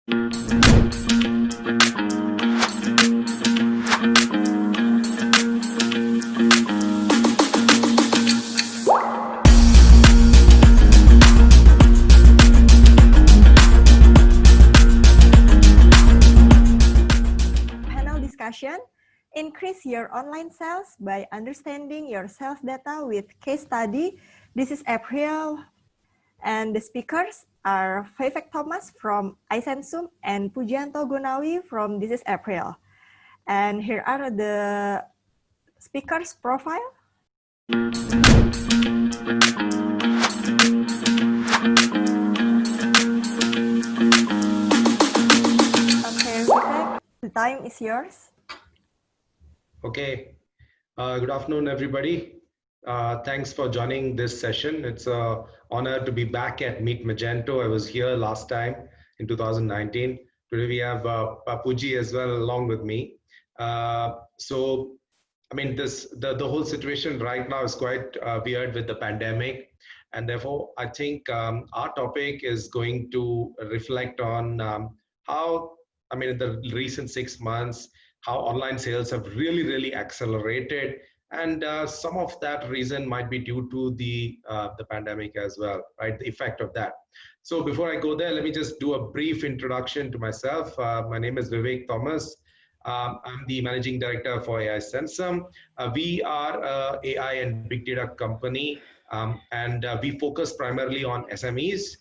Panel discussion. Increase your online sales by understanding your sales data with case study. This is April, and the speakers are Vivek Thomas from iSensum and Pujianto Gonawi from This is April. And here are the speakers' profile. Okay, Vivek, the time is yours. Okay, good afternoon, everybody. Thanks for joining this session. It's an honor to be back at Meet Magento. I was here last time in 2019. Today we have Puji as well along with me. I mean, the whole situation right now is quite weird with the pandemic, and therefore I think our topic is going to reflect on how, I mean, in the recent 6 months, how online sales have really accelerated, and some of that reason might be due to the pandemic as well, right? The effect of that. So before I go there, let me just do a brief introduction to myself. My name is Vivek Thomas. I'm the managing director for iSensum. We are a AI and big data company, and we focus primarily on SMEs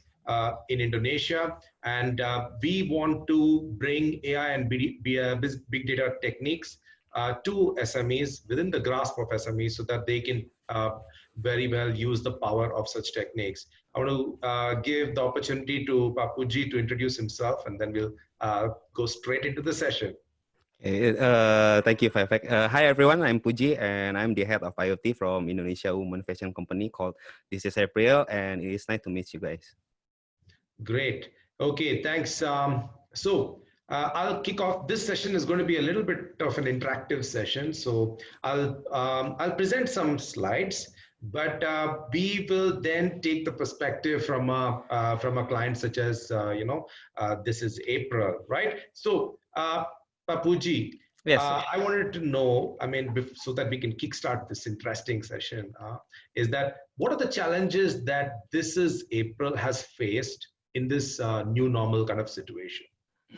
in Indonesia, and we want to bring AI and big data techniques to SMEs within the grasp of SMEs so that they can very well use the power of such techniques. I want to give the opportunity to Puji to introduce himself, and then we'll go straight into the session. Thank you, Vivek. Hi, everyone. I'm Puji, and I'm the head of IoT from Indonesia woman fashion company called This is April, and it is nice to meet you guys. Great. Okay, thanks. I'll kick off. This session is going to be a little bit of an interactive session. So I'll present some slides, but we will then take the perspective from a client such as This is April, right? So Puji, yes, I wanted to know, I mean, so that we can kickstart this interesting session, is that what are the challenges that This is April has faced in this new normal kind of situation?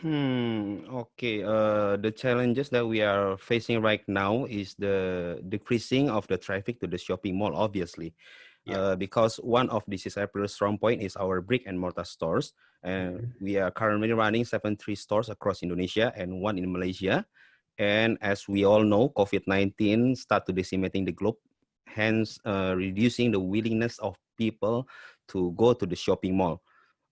Okay. The challenges that we are facing right now is the decreasing of the traffic to the shopping mall, obviously. Yeah. Because one of This is April's strong point is our brick and mortar stores. And we are currently running 73 stores across Indonesia and 1 in Malaysia. And as we all know, COVID-19 start to decimating the globe, hence reducing the willingness of people to go to the shopping mall.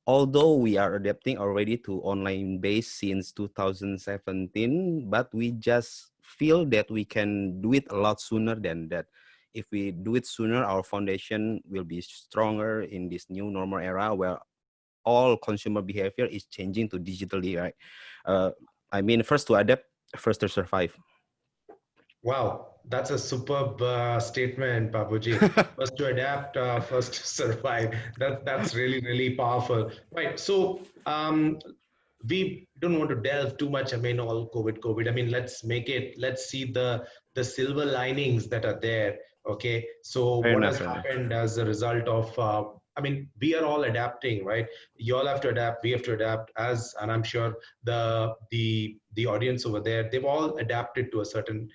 Although we are adapting already to online base since 2017, but we just feel that we can do it a lot sooner than that. If we do it sooner, our foundation will be stronger in this new normal era where all consumer behavior is changing to digitally, right? I mean, first to adapt, first to survive. Wow, that's a superb statement, Babuji. First to adapt, first to survive. That's really powerful, right? So we don't want to delve too much. I mean, all COVID. I mean, let's see the silver linings that are there. Okay, so what has happened as a result of? I mean, we are all adapting, right? You all have to adapt. We have to adapt, and I'm sure the audience over there, they've all adapted to a certain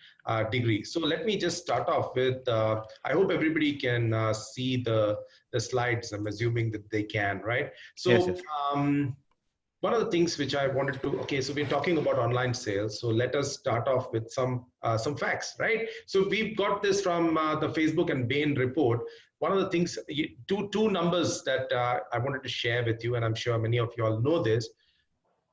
degree. So let me just start off with. I hope everybody can see the slides. I'm assuming that they can, right? So. Yes. One of the things which I wanted to, okay, so we're talking about online sales. So let us start off with some facts, right? So we've got this from the Facebook and Bain report. One of the things, two numbers that I wanted to share with you, and I'm sure many of you all know this.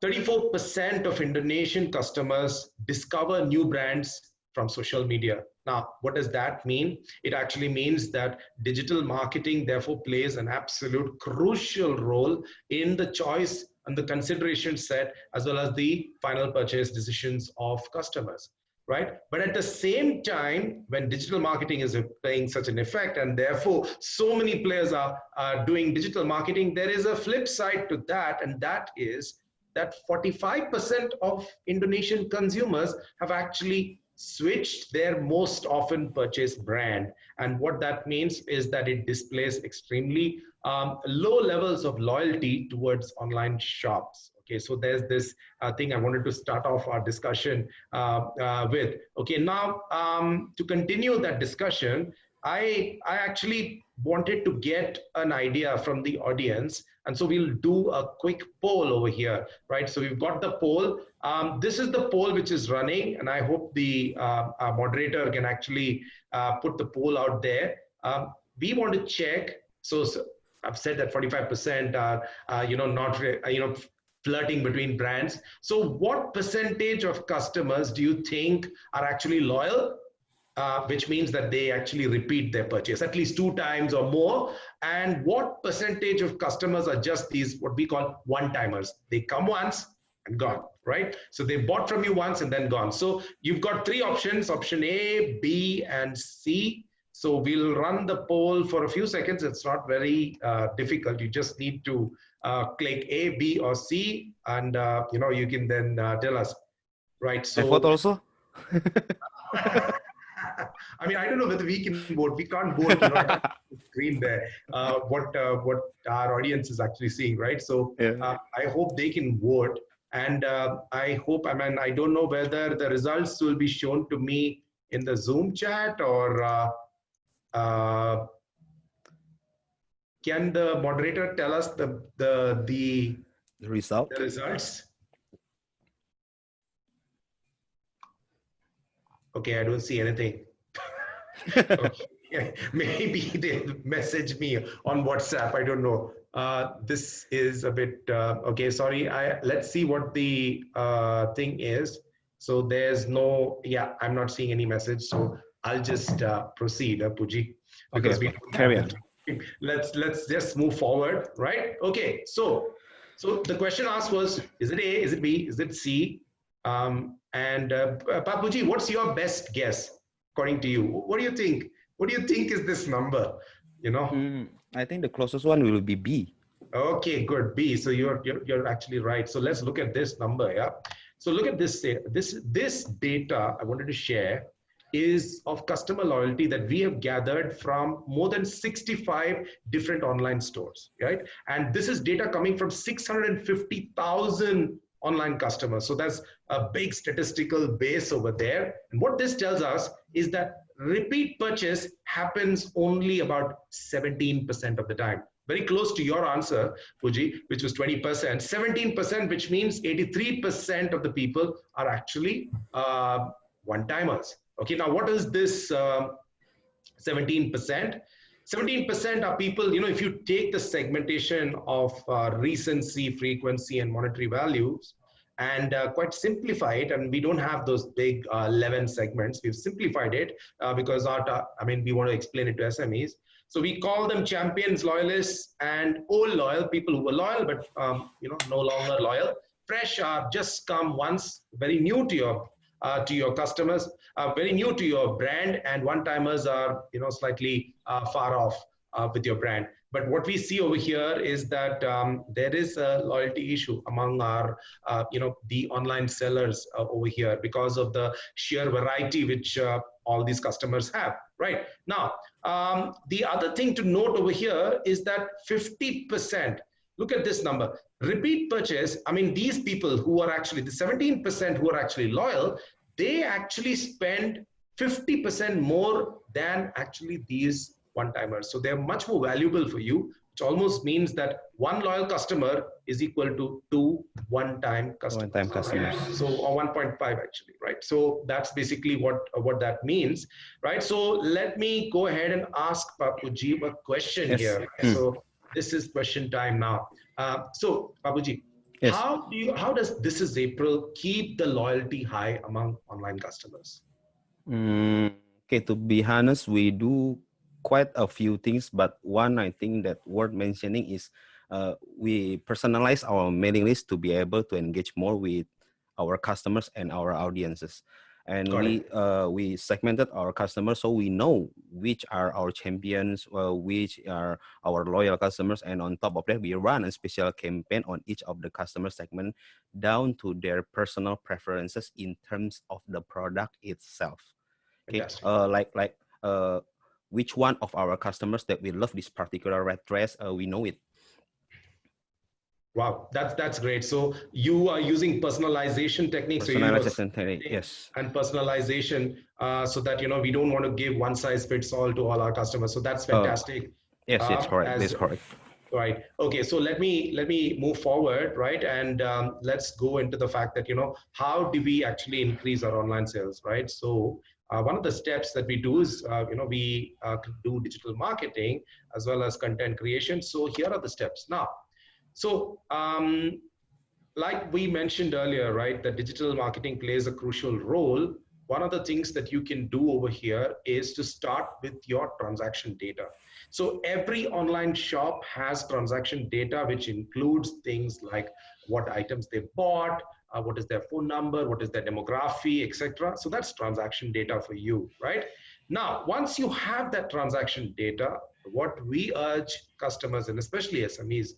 34% of Indonesian customers discover new brands from social media. Now, what does that mean? It actually means that digital marketing therefore plays an absolute crucial role in the choice and the consideration set, as well as the final purchase decisions of customers, right? But at the same time, when digital marketing is playing such an effect, and therefore so many players are doing digital marketing, there is a flip side to that, and that is that 45% of Indonesian consumers have actually switched their most often purchased brand. And what that means is that it displays extremely low levels of loyalty towards online shops. Okay, so there's this thing I wanted to start off our discussion with. Okay, now to continue that discussion, I actually wanted to get an idea from the audience. And so we'll do a quick poll over here, right? So we've got the poll. This is the poll which is running, and I hope the moderator can actually put the poll out there. We want to check. So I've said that 45% are, not, flirting between brands. So what percentage of customers do you think are actually loyal? Which means that they actually repeat their purchase at least 2 times or more. And what percentage of customers are just these, what we call one-timers? They come once and gone, right? So they bought from you once and then gone. So you've got 3 options, option A, B, and C. So we'll run the poll for a few seconds. It's not very difficult. You just need to click A, B, or C, and you can then tell us, right? So I vote also. I mean, I don't know whether we can vote. We can't vote. I can't see the screen there. What our audience is actually seeing, right? So I hope they can vote, and I hope. I mean, I don't know whether the results will be shown to me in the Zoom chat or can the moderator tell us the result? The results. Okay, I don't see anything. Okay. Maybe they message me on WhatsApp. I don't know. This is a bit okay. Sorry. Let's see what the thing is. So there's no. Yeah, I'm not seeing any message. So I'll just proceed, Puji, because okay. Carry on. Let's just move forward, right? Okay. So the question asked was: is it A? Is it B? Is it C? And Papuji, what's your best guess according to you? What do you think? What do you think is this number? I think the closest one will be B. Okay, good. B. So you're actually right. So let's look at this number. Yeah. So look at this. This data I wanted to share is of customer loyalty that we have gathered from more than 65 different online stores, right? And this is data coming from 650,000 online customers. So that's a big statistical base over there. And what this tells us is that repeat purchase happens only about 17% of the time. Very close to your answer, Puji, which was 20%. 17%, which means 83% of the people are actually one-timers. Okay, now what is this 17%? 17% are people, if you take the segmentation of recency, frequency, and monetary values and quite simplify it, and we don't have those big 11 segments, we've simplified it because we want to explain it to SMEs. So we call them champions, loyalists, and old loyal, people who were loyal, but no longer loyal. Fresh are just come once, very new to your customers, very new to your brand, and one-timers are slightly far off with your brand. But what we see over here is that there is a loyalty issue among our the online sellers over here because of the sheer variety which all these customers have. Right now, the other thing to note over here is that 50%. Look at this number. Repeat purchase, these people who are actually, the 17% who are actually loyal, they actually spend 50% more than actually these one-timers. So they're much more valuable for you, which almost means that one loyal customer is equal to 2 one-time customers. One-time customers. Right? So, or 1.5 actually, right? So that's basically what that means, right? So let me go ahead and ask Papuji a question here. So this is question time now. So Papuji, how does This Is April keep the loyalty high among online customers? Okay, to be honest, we do quite a few things, but one I think that worth mentioning is we personalize our mailing list to be able to engage more with our customers and our audiences. and Got it. we segmented our customers, so we know which are our champions, which are our loyal customers, and on top of that, we run a special campaign on each of the customer segment down to their personal preferences in terms of the product itself. Okay, Fantastic. which one of our customers that we love this particular red dress, we know it. Wow, that's great. So you are using personalization techniques. So Personalization technique, yes. and personalization, so that we don't want to give one size fits all to all our customers. So that's fantastic. Yes, it's correct. That's As correct. Right. Okay. So let me move forward, right? And let's go into the fact that how do we actually increase our online sales, right? So one of the steps that we do is we do digital marketing as well as content creation. So here are the steps now. So like we mentioned earlier, right, that digital marketing plays a crucial role. One of the things that you can do over here is to start with your transaction data. So every online shop has transaction data, which includes things like what items they bought, what is their phone number, what is their demography, etc. So that's transaction data for you, right? Now, once you have that transaction data, what we urge customers and especially SMEs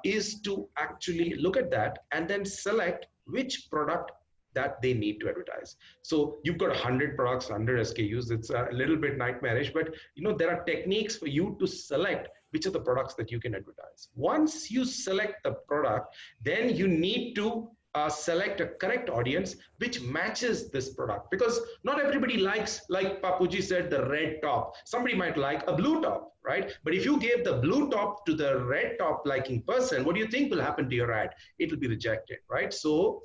is to actually look at that and then select which product that they need to advertise. So you've got 100 products, 100 SKUs. It's a little bit nightmarish, but there are techniques for you to select which are the products that you can advertise. Once you select the product, then you need to select a correct audience which matches this product, because not everybody likes, like Papuji said, the red top. Somebody might like a blue top, right? But if you gave the blue top to the red top liking person, what do you think will happen to your ad? It will be rejected, right? So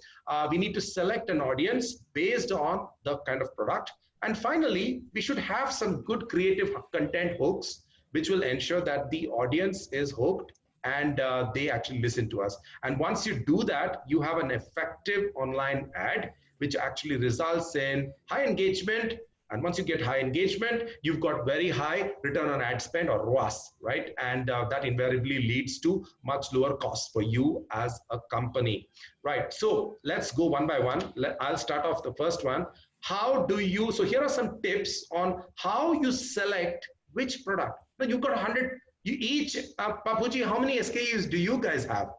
we need to select an audience based on the kind of product. And finally, we should have some good creative content hooks which will ensure that the audience is hooked and they actually listen to us. And once you do that, you have an effective online ad, which actually results in high engagement. And once you get high engagement, you've got very high return on ad spend, or ROAS, right? And that invariably leads to much lower costs for you as a company, right? So let's go one by one. I'll start off the first one. So here are some tips on how you select which product. Now you've got 100. You each, Papuji, how many SKUs do you guys have?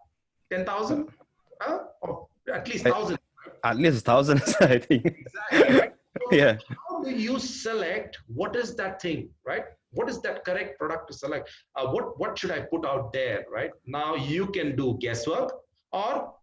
10,000? Or at least 1,000? At least 1,000, I think. Exactly, right? So yeah. how do you select what is that thing, right? What is that correct product to select? What should I put out there, right? Now you can do guesswork,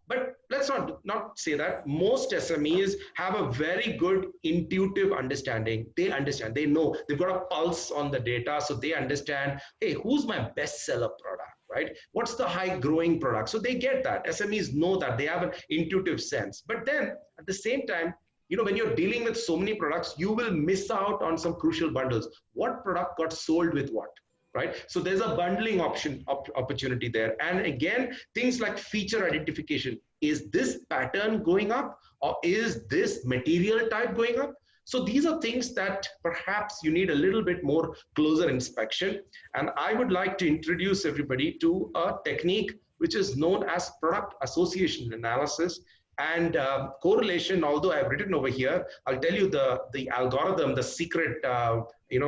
but let's not say that. Most SMEs have a very good intuitive understanding. They understand, they know, they've got a pulse on the data, so they understand, hey, who's my bestseller product, right? What's the high growing product? So they get that. SMEs know that, they have an intuitive sense. But then at the same time, when you're dealing with so many products, you will miss out on some crucial bundles. What product got sold with what? Right? So there's a bundling opportunity there. And again, things like feature identification. Is this pattern going up, or is this material type going up? So these are things that perhaps you need a little bit more closer inspection. And I would like to introduce everybody to a technique which is known as product association analysis and correlation. Although I've written over here, I'll tell you the algorithm, the secret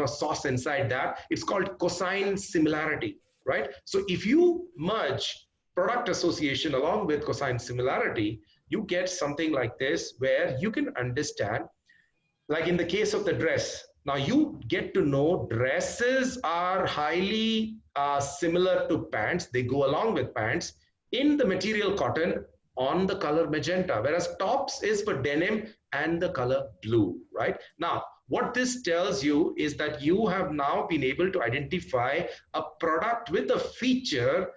sauce inside that. It's called cosine similarity, right? So if you merge product association along with cosine similarity, you get something like this, where you can understand, like in the case of the dress, now you get to know dresses are highly similar to pants. They go along with pants in the material cotton, on the color magenta, whereas tops is for denim and the color blue, right? Now, what this tells you is that you have now been able to identify a product with a feature,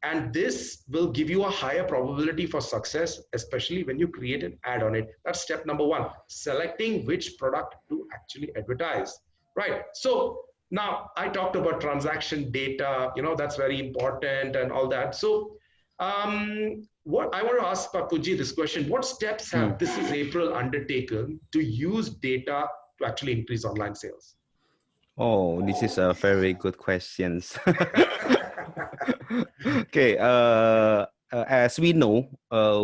and this will give you a higher probability for success, especially when you create an ad on it. That's step number one, selecting which product to actually advertise, right? So now I talked about transaction data, that's very important and all that. So what I want to ask Papuji this question: what steps have This Is April undertaken to use data to actually increase online sales? Oh, this is a very good question. Okay, as we know,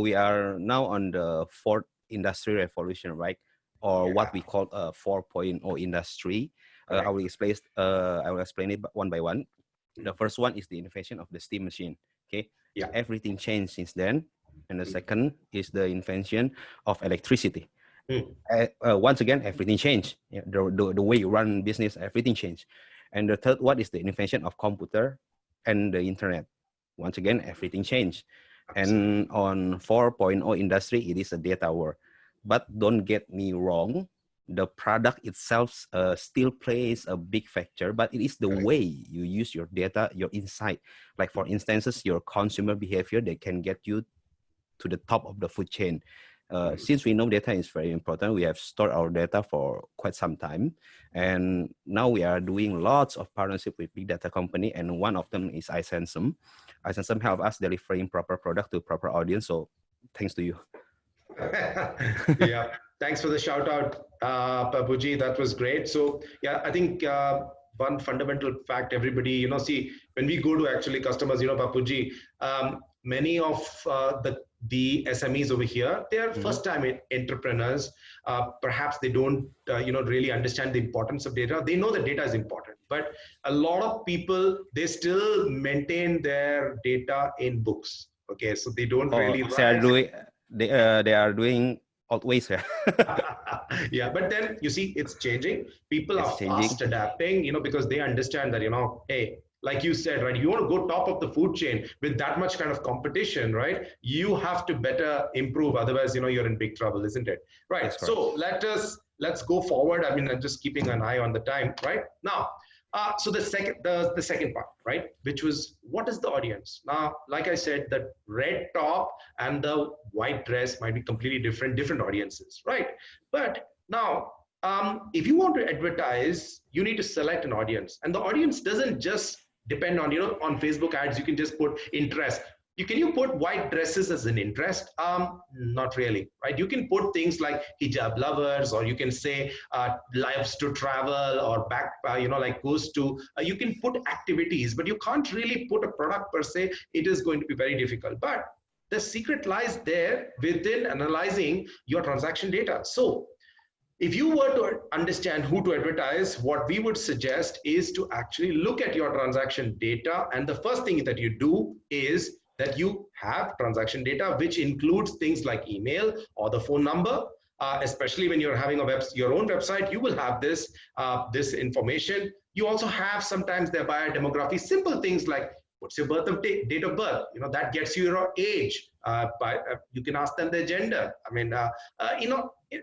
we are now on the fourth industry revolution, right? Or what we call a 4.0 industry. I will explain it one by one. The first one is the invention of the steam machine. Okay, everything changed since then. And the second is the invention of electricity. Once again, everything changed. Yeah, the way you run business, everything changed. And the third one is the invention of computer and the internet. Once again, everything changed. And on 4.0 industry, it is a data war. But don't get me wrong, the product itself still plays a big factor, but it is the way you use your data, your insight. Like for instances, your consumer behavior, they can get you to the top of the food chain. Since we know data is very important, we have stored our data for quite some time. And now we are doing lots of partnership with big data company. And one of them is iSensum. iSensum help us delivering proper product to proper audience. So thanks to you. Yeah, thanks for the shout out, Puji. That was great. So yeah, I think one fundamental fact, everybody, see, when we go to actually customers, Puji, many of the SMEs over here, they are first-time entrepreneurs. Perhaps they don't, really understand the importance of data. They know that data is important, but a lot of people, they still maintain their data in books. Okay, so they don't really. They are doing always. Yeah, but then you see, it's changing. People are fast adapting, because they understand that, hey, like you said, right, you want to go top of the food chain with that much kind of competition, right? You have to better improve. Otherwise, you're in big trouble, isn't it? Right. So let's go forward. I mean, I'm just keeping an eye on the time, right? Now, so the second part, right, which was what is the audience? Now, like I said, the red top and the white dress might be completely different audiences, right? But now, if you want to advertise, you need to select an audience, and the audience doesn't just depend on, on Facebook ads. You can just put interest. Can you put white dresses as an interest? Not really, right? You can put things like hijab lovers, or you can say lives to travel, or back, like goes to, you can put activities, but you can't really put a product per se. It is going to be very difficult. But the secret lies there within analyzing your transaction data. So if you were to understand who to advertise, what we would suggest is to actually look at your transaction data. And the first thing that you do is that you have transaction data, which includes things like email or the phone number. Especially when you're having your own website, you will have this information. You also have sometimes their buyer demography, simple things like what's your date of birth? That gets you your age. You can ask them their gender. I mean,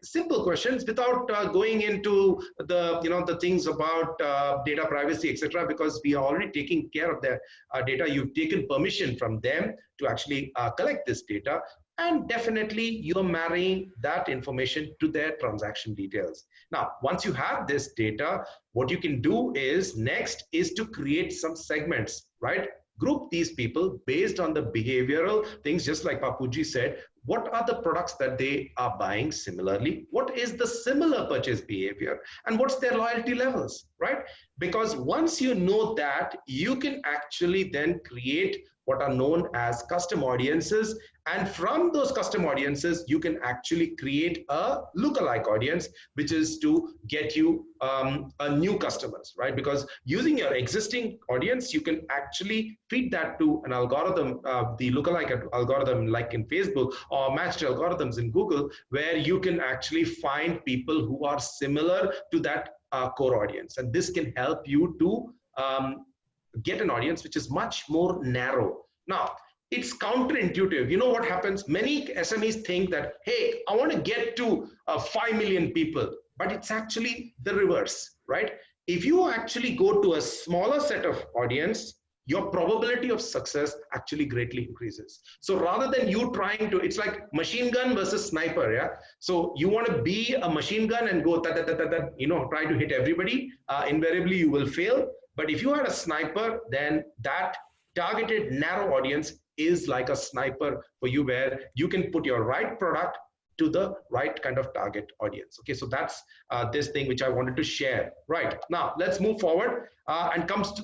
simple questions without going into the things about data privacy, etc. Because we are already taking care of their data. You've taken permission from them to actually collect this data. And definitely you're marrying that information to their transaction details. Now, once you have this data, what you can do is next is to create some segments, right? Group these people based on the behavioral things, just like Papuji said. What are the products that they are buying similarly? What is the similar purchase behavior? And what's their loyalty levels, right? Because once you know that, you can actually then create what are known as custom audiences. And from those custom audiences, you can actually create a lookalike audience, which is to get you a new customers, right? Because using your existing audience, you can actually feed that to an algorithm, the lookalike algorithm, like in Facebook, or matched algorithms in Google, where you can actually find people who are similar to that core audience. And this can help you to get an audience which is much more narrow. Now, it's counterintuitive. You know what happens? Many SMEs think that, hey, I want to get to 5 million people, but it's actually the reverse, right? If you actually go to a smaller set of audience, your probability of success actually greatly increases. So rather than you trying to, it's like machine gun versus sniper, yeah? So you want to be a machine gun and go, try to hit everybody, invariably you will fail. But if you are a sniper, then that targeted narrow audience is like a sniper for you, where you can put your right product to the right kind of target audience. Okay, so that's this thing which I wanted to share. Right, now let's move forward and comes to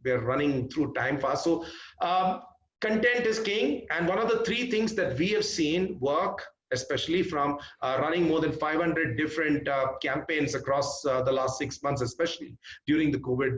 we're running through time fast. So content is king, and one of the three things that we have seen work, especially from running more than 500 different campaigns across the last 6 months, especially during the COVID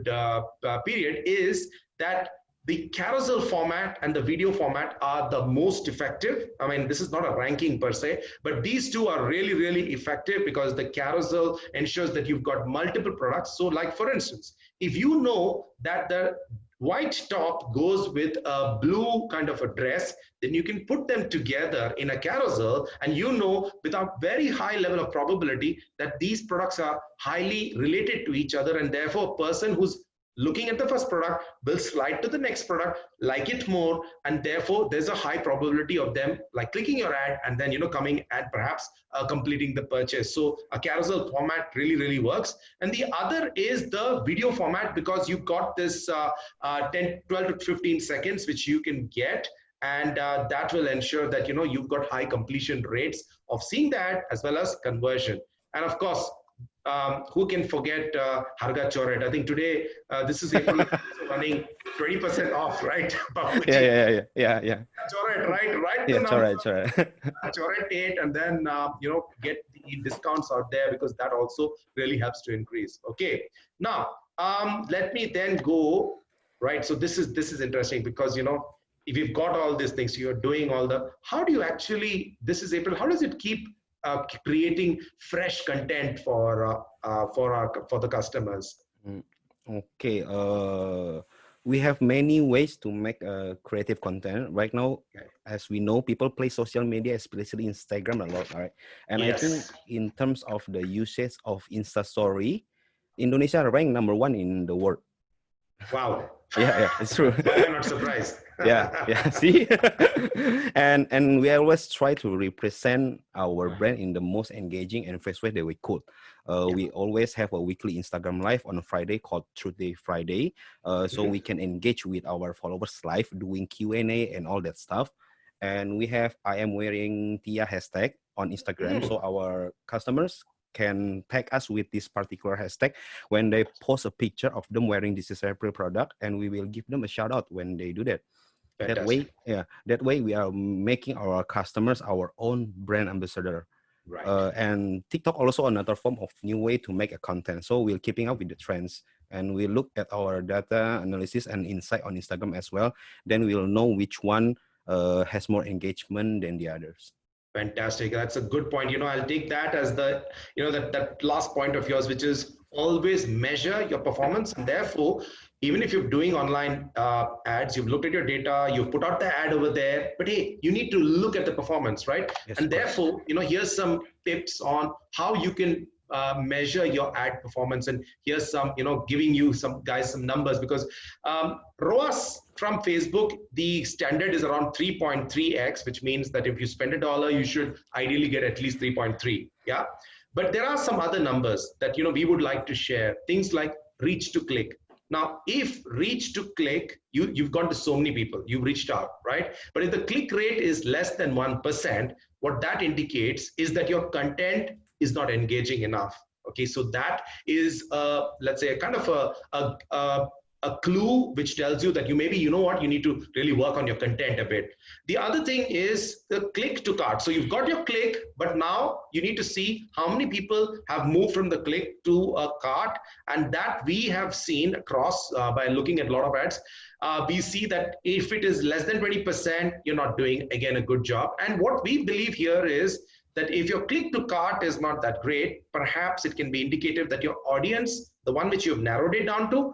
period, is that the carousel format and the video format are the most effective. I mean, this is not a ranking per se, but these two are really, really effective because the carousel ensures that you've got multiple products. So like, for instance, if you know that the white top goes with a blue kind of a dress, then you can put them together in a carousel, and you know without very high level of probability that these products are highly related to each other, and therefore a person who's looking at the first product will slide to the next product, like it more, and therefore there's a high probability of them like clicking your ad and then coming and perhaps completing the purchase. So a carousel format really, really works. And the other is the video format, because you've got this 10, 12 to 15 seconds which you can get, and that will ensure that you've got high completion rates of seeing the ad as well as conversion. And of course, who can forget Harga Choret? I think today, this is April, running 20% off, right? Yeah. Choret, right? Yeah, Choret. Choret 8, and then, get the discounts out there, because that also really helps to increase. Okay. Now, let me then go, right? So this is interesting, because, if you've got all these things, you're doing all how do you actually, this is April, how does it keep creating fresh content for the customers? Okay. We have many ways to make creative content right now. Okay. As we know, people play social media, especially Instagram, a lot, right? And yes. I think in terms of the usage of Insta Story, Indonesia ranked #1 in the world. Wow. Yeah, it's true. Why am I not surprised? yeah. See, and we always try to represent our brand in the most engaging and fresh way that we could. We always have a weekly Instagram live on a Friday called Truth Day Friday, so we can engage with our followers live, doing Q&A and all that stuff. And we have I am wearing Tia hashtag on Instagram, so our customers can tag us with this particular hashtag when they post a picture of them wearing this April product, and we will give them a shout out when they do that. Fantastic. That way we are making our customers our own brand ambassador. Right. And TikTok also another form of new way to make a content. So we're keeping up with the trends, and we look at our data analysis and insight on Instagram as well. Then we'll know which one has more engagement than the others. Fantastic. That's a good point. I'll take that as the, that last point of yours, which is always measure your performance. And therefore, even if you're doing online ads, you've looked at your data, you've put out the ad over there, but hey, you need to look at the performance, right? Yes, and therefore, here's some tips on how you can measure your ad performance. And here's some, giving you some numbers, because ROAS from Facebook, the standard is around 3.3x, which means that if you spend $1, you should ideally get at least 3.3. Yeah. But there are some other numbers that, we would like to share. Things like reach to click. Now, if reach to click, you've got to so many people, you've reached out, right? But if the click rate is less than 1%, what that indicates is that your content is not engaging enough. Okay, so that is, let's say, a kind of a clue which tells you that you need to really work on your content a bit. The other thing is the click to cart. So you've got your click, but now you need to see how many people have moved from the click to a cart. And that we have seen across by looking at a lot of ads. We see that if it is less than 20%, you're not doing, again, a good job. And what we believe here is that if your click to cart is not that great, perhaps it can be indicative that your audience, the one which you've narrowed it down to,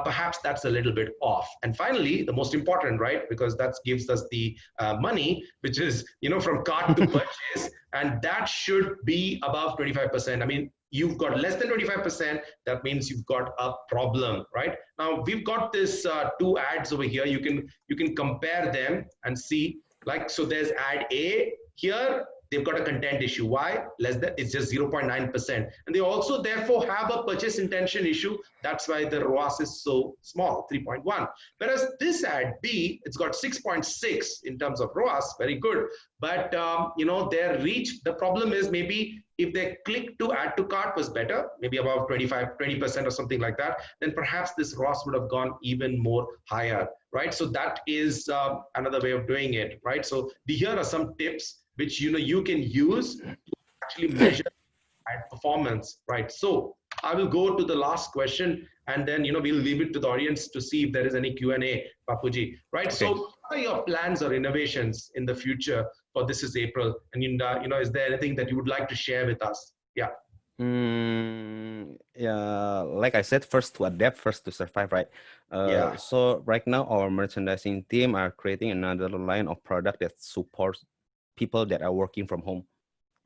perhaps that's a little bit off. And finally, the most important, right, because that gives us the money, which is, from cart to purchase, and that should be above 25%. I mean, you've got less than 25%, that means you've got a problem, right? Now, we've got this 2 ads over here. You can compare them and see, like, so there's ad A here. they've got a content issue. Why? It's just 0.9%. And they also therefore have a purchase intention issue. That's why the ROAS is so small, 3.1. Whereas this ad B, it's got 6.6 in terms of ROAS, very good. But their reach, the problem is maybe if their click to add to cart was better, maybe about 20% or something like that, then perhaps this ROAS would have gone even more higher, right? So that is another way of doing it, right? So here are some tips which you can use to actually measure ad performance, right? So I will go to the last question, and then we'll leave it to the audience to see if there is any Q&A, Papuji, right? Okay. So what are your plans or innovations in the future for This Is April? And is there anything that you would like to share with us? Yeah. Yeah, like I said, first to adapt, first to survive, right? Yeah. So right now, our merchandising team are creating another line of product that supports people that are working from home.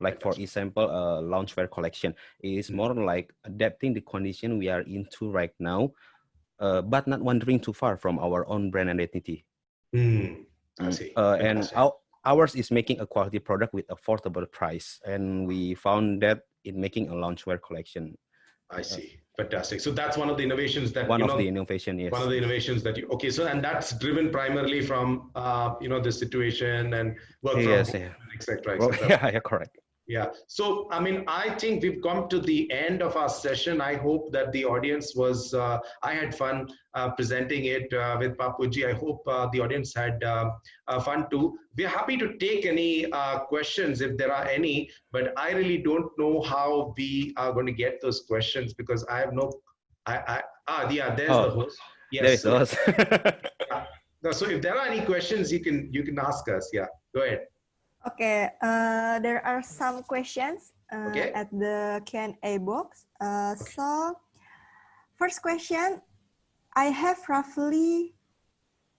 Like for example, loungewear collection is more like adapting the condition we are into right now, but not wandering too far from our own brand identity. I see. And ours is making a quality product with affordable price, and we found that in making a loungewear collection. I see. Fantastic. So that's one of the innovations that yes. One of the innovations that okay. So and that's driven primarily from the situation and work from home, etc. Yeah, correct. Yeah. So, I mean, I think we've come to the end of our session. I hope that the audience was, I had fun presenting it with Papuji. I hope the audience had fun too. We're happy to take any questions if there are any, but I really don't know how we are going to get those questions because I have no, there's the host. Yes. There is the host. No, so if there are any questions, you can ask us. Yeah, go ahead. Okay, there are some questions at the Q&A box. So, first question, I have roughly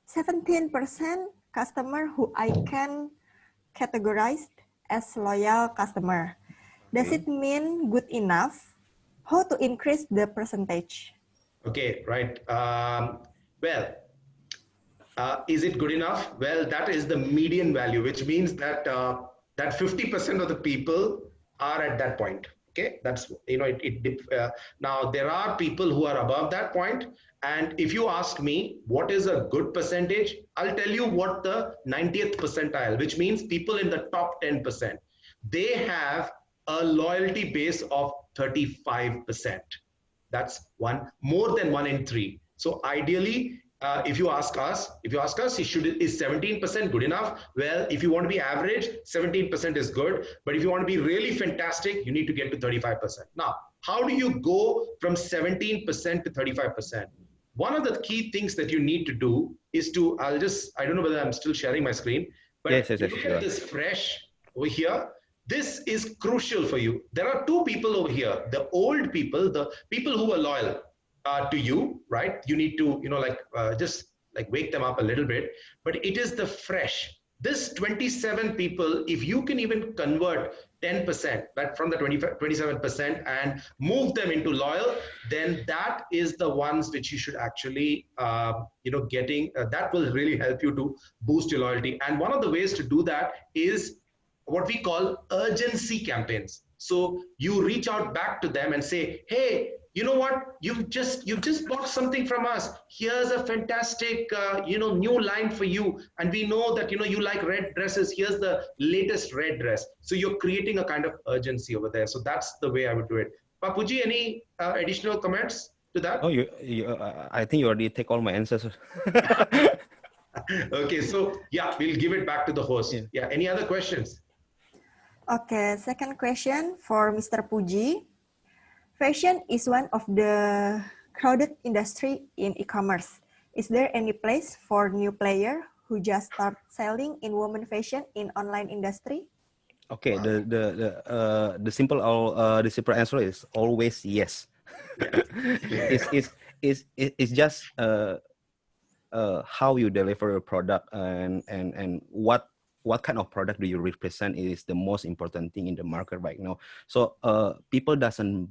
17% customer who I can categorize as loyal customer. Does it mean good enough? How to increase the percentage? Okay, right. Is it good enough? Well, that is the median value, which means that that 50% of the people are at that point. Okay, that's now there are people who are above that point, and if you ask me what is a good percentage, I'll tell you what the 90th percentile, which means people in the top 10%, they have a loyalty base of 35%. That's more than 1 in 3. So ideally, if you ask us, is 17% good enough? Well, if you want to be average, 17% is good. But if you want to be really fantastic, you need to get to 35%. Now, how do you go from 17% to 35%? One of the key things that you need to do is to, I don't know whether I'm still sharing my screen, but look at this fresh over here. This is crucial for you. There are two people over here, the old people, the people who are loyal to you, right? You need to, just like wake them up a little bit, but it is the fresh. This 27 people, if you can even convert 10% but from the 27% and move them into loyal, then that is the ones which you should actually, that will really help you to boost your loyalty. And one of the ways to do that is what we call urgency campaigns. So you reach out back to them and say, hey, you know what? You've just bought something from us. Here's a fantastic, new line for you. And we know that, you like red dresses. Here's the latest red dress. So you're creating a kind of urgency over there. So that's the way I would do it. Papuji, any additional comments to that? Oh, I think you already take all my answers. Okay, so yeah, we'll give it back to the host. Yeah, any other questions? Okay, second question for Mr. Puji. Fashion is one of the crowded industry in e-commerce. Is there any place for new player who just start selling in women fashion in online industry? Okay, the simple answer is always yes. It's just how you deliver a product and what kind of product do you represent is the most important thing in the market right now. So people doesn't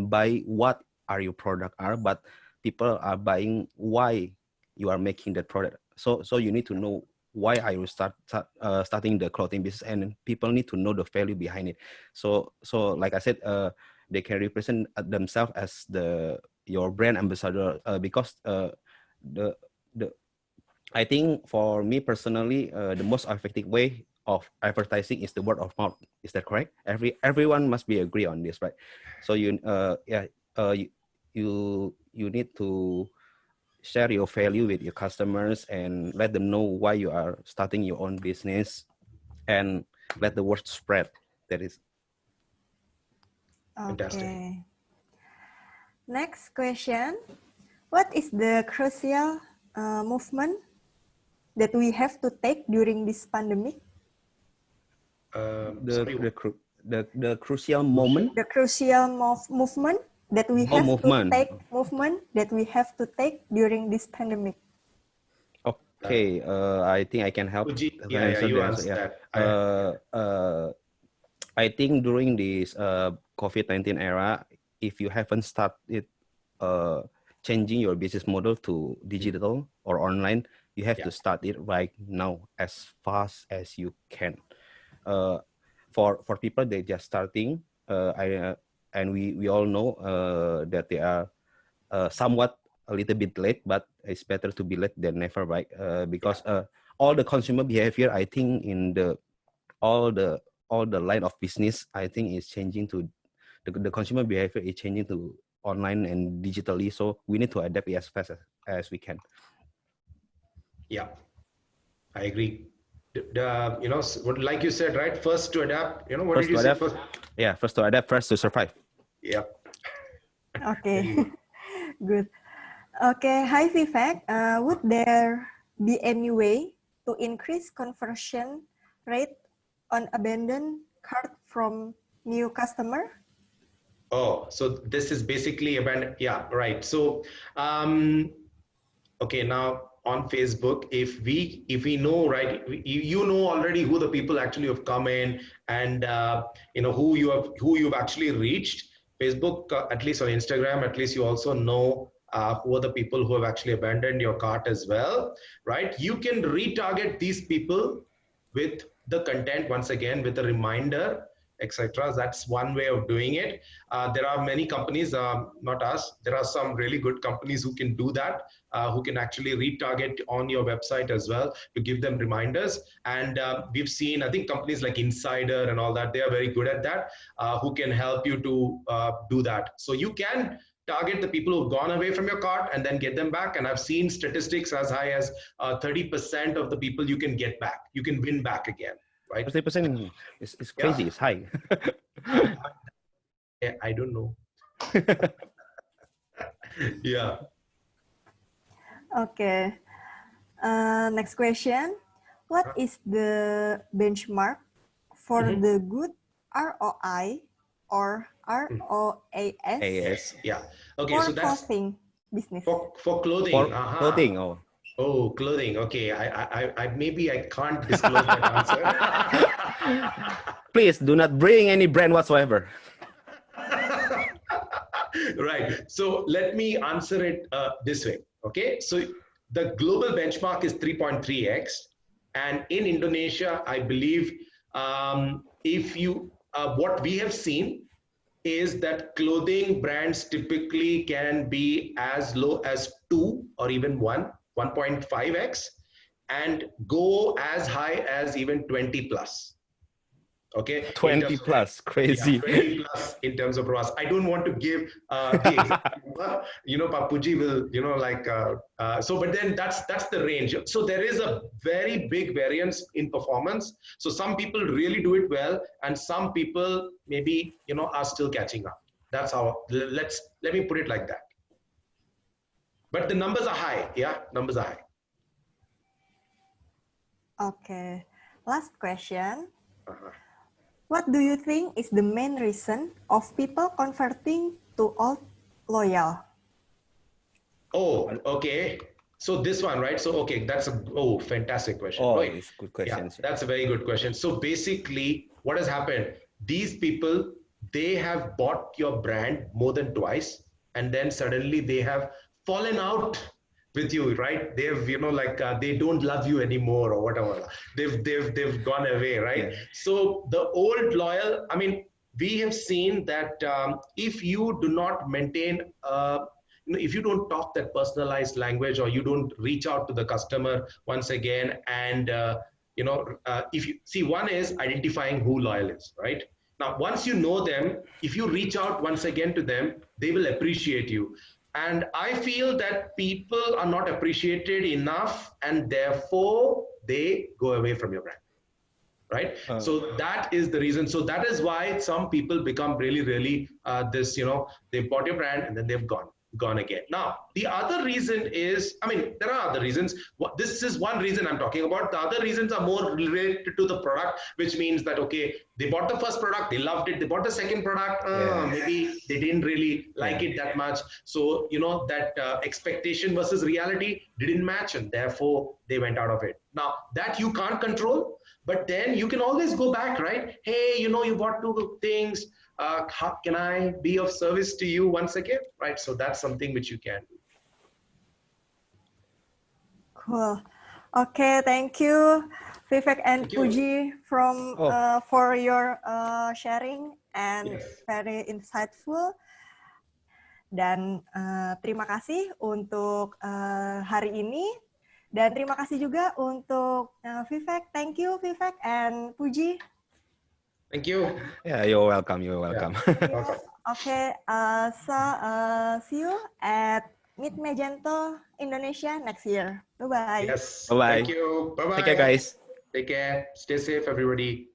buy what are your product are, but people are buying why you are making that product. So you need to know why are you starting the clothing business, and people need to know the value behind it. So like I said, they can represent themselves as your brand ambassador, because the I think for me personally, the most effective way of advertising is the word of mouth. Is that correct? Everyone must be agree on this, right? So you you need to share your value with your customers and let them know why you are starting your own business, and let the word spread. That is Fantastic. Okay. Next question. What is the crucial movement that we have to take during this pandemic? The crucial moment. The crucial movement that we have to take. Movement that we have to take during this pandemic. Okay, I think I can help. I think during this COVID-19 era, if you haven't started changing your business model to digital or online, you have to start it right now as fast as you can. For people they just starting, and we all know that they are somewhat a little bit late, but it's better to be late than never, right? Because all the consumer behavior, I think, in all the line of business, I think is changing to the consumer behavior is changing to online and digitally. So we need to adapt as fast as we can. Yeah, I agree. Like you said, right? First to adapt. What did you say? First? Yeah, first to adapt, first to survive. Yeah. Okay, good. Okay, hi Vivek. Would there be any way to increase conversion rate on abandoned cart from new customer? Oh, so this is basically abandoned. Yeah, right. So, okay, now on Facebook, if we know, right, you know already who the people actually have come in, and who you've actually reached. Facebook, at least on Instagram, at least you also know who are the people who have actually abandoned your cart as well, right? You can retarget these people with the content once again, with a reminder, etc. That's one way of doing it. There are many companies, not us, there are some really good companies who can do that, who can actually retarget on your website as well to give them reminders. And we've seen, I think companies like Insider and all that, they are very good at that, who can help you to do that. So you can target the people who've gone away from your cart and then get them back. And I've seen statistics as high as 30% of the people you can get back, you can win back again. Right? 30% is crazy. Yeah. It's high. I don't know. Yeah. Okay. Next question. What is the benchmark for the good ROI or ROAS? Yeah. Okay. For so that's clothing business. For clothing. For clothing. Oh. Oh, clothing. Okay. I maybe I can't disclose that answer. Please do not bring any brand whatsoever. Right. So let me answer it this way. Okay. So the global benchmark is 3.3x. And in Indonesia, I believe if you, what we have seen is that clothing brands typically can be as low as 2 or even 1.5x, and go as high as even 20 plus. Okay, 20 plus, crazy. Yeah, 20 plus in terms of ROAS. I don't want to give the exact number, Papuji will, so, but then that's the range. So there is a very big variance in performance. So some people really do it well, and some people maybe, are still catching up. That's how, let me put it like that. But the numbers are high. Yeah, numbers are high. Okay, last question. What do you think is the main reason of people converting to old loyal? Oh, okay. So this one, right? So, okay, that's a fantastic question. Oh, it's a good question. Yeah, that's a very good question. So basically, what has happened? These people, they have bought your brand more than twice, and then suddenly they have fallen out with you, right? They've, they don't love you anymore or whatever. They've gone away, right? Yeah. So the old loyal, I mean, we have seen that if you do not maintain, if you don't talk that personalized language, or you don't reach out to the customer once again, and if you see, one is identifying who loyal is, right? Now, once you know them, if you reach out once again to them, they will appreciate you. And I feel that people are not appreciated enough, and therefore they go away from your brand, right? So that is the reason. So that is why some people become really, really they bought your brand and then they've gone again. Now, the other reason is, I mean, there are other reasons. This is one reason I'm talking about. The other reasons are more related to the product, which means that, okay, they bought the first product, they loved it. They bought the second product, maybe they didn't really like it that much. So, that expectation versus reality didn't match, and therefore they went out of it. Now, that you can't control, but then you can always go back, right? Hey, you bought two things. How can I be of service to you once again, right? So that's something which you can do. Cool. Okay, thank you, Vivek and Puji for your sharing and very insightful. Dan terima kasih untuk hari ini. Dan terima kasih juga untuk Vivek. Thank you, Vivek and Puji. Thank you. Yeah, you're welcome. You're welcome. Yeah. Okay, so see you at Meet Magento Indonesia next year. Bye-bye. Yes. Bye-bye. Thank you. Bye-bye. Take care, guys. Take care. Stay safe, everybody.